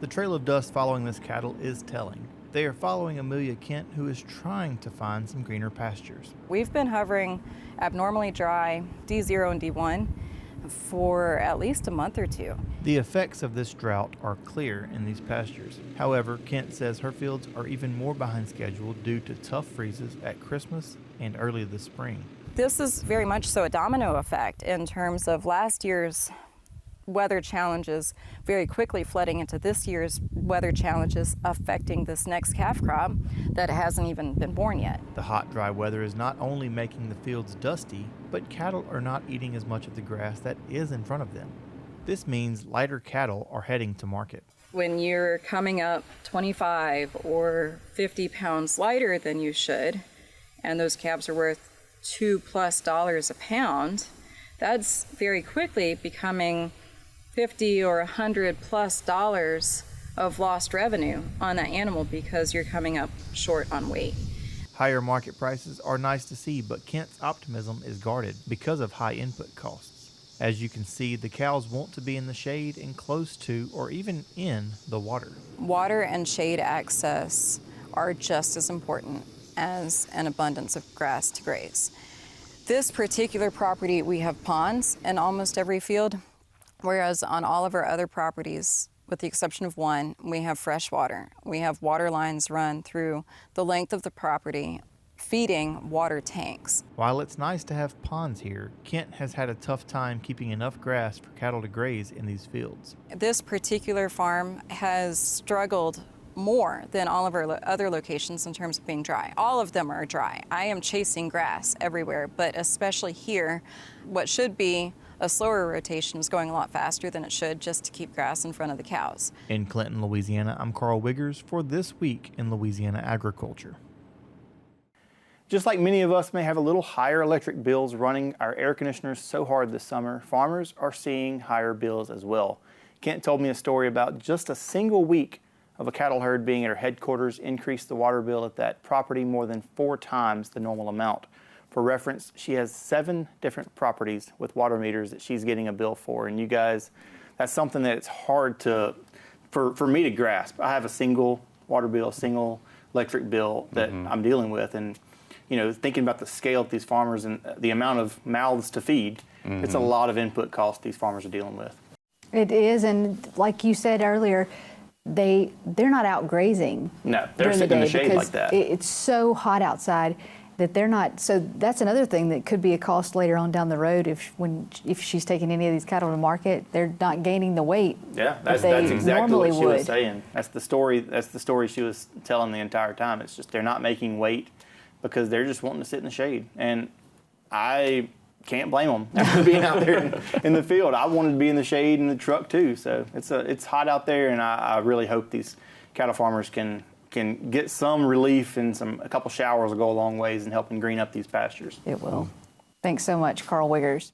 The trail of dust following this cattle is telling. They are following Amelia Kent, who is trying to find some greener pastures. We've been hovering abnormally dry D0 and D1 for at least a month or two. The effects of this drought are clear in these pastures. However, Kent says her fields are even more behind schedule due to tough freezes at Christmas and early this spring. This is very much so a domino effect in terms of last year's weather challenges very quickly flooding into this year's weather challenges, affecting this next calf crop that hasn't even been born yet. The hot, dry weather is not only making the fields dusty, but cattle are not eating as much of the grass that is in front of them. This means lighter cattle are heading to market. When you're coming up 25 or 50 pounds lighter than you should, and those calves are worth $2+ a pound, that's very quickly becoming $50 or $100+ of lost revenue on that animal because you're coming up short on weight. Higher market prices are nice to see, but Kent's optimism is guarded because of high input costs. As you can see, the cows want to be in the shade and close to or even in the water. Water and shade access are just as important as an abundance of grass to graze. This particular property, we have ponds in almost every field, whereas on all of our other properties, with the exception of one, we have fresh water. We have water lines run through the length of the property, feeding water tanks. While it's nice to have ponds here, Kent has had a tough time keeping enough grass for cattle to graze in these fields. This particular farm has struggled more than all of our other locations in terms of being dry. All of them are dry. I am chasing grass everywhere, but especially here, what should be a slower rotation is going a lot faster than it should just to keep grass in front of the cows. In Clinton, Louisiana, I'm Karl Wiggers for This Week in Louisiana Agriculture. Just like many of us may have a little higher electric bills running our air conditioners so hard this summer, farmers are seeing higher bills as well. Kent told me a story about just a single week of a cattle herd being at her headquarters increased the water bill at that property more than 4 times the normal amount. For reference, she has 7 different properties with water meters that she's getting a bill for. And you guys, that's something that it's hard for me to grasp. I have a single water bill, a single electric bill that I'm dealing with. And, you know, thinking about the scale of these farmers and the amount of mouths to feed, it's a lot of input costs these farmers are dealing with. It is, and like you said earlier, they're not out grazing. No, they're sitting in the shade like that. It's so hot outside that they're not. So that's another thing that could be a cost later on down the road if she's taking any of these cattle to market. They're not gaining the weight. Yeah, that's exactly what she was saying. That's the story. That's the story she was telling the entire time. It's just they're not making weight because they're just wanting to sit in the shade, and I can't blame them after being out there in the field. I wanted to be in the shade in the truck too. So it's hot out there, and I really hope these cattle farmers can get some relief, and a couple showers will go a long ways in helping green up these pastures. It will. Thanks so much, Karl Wiggers.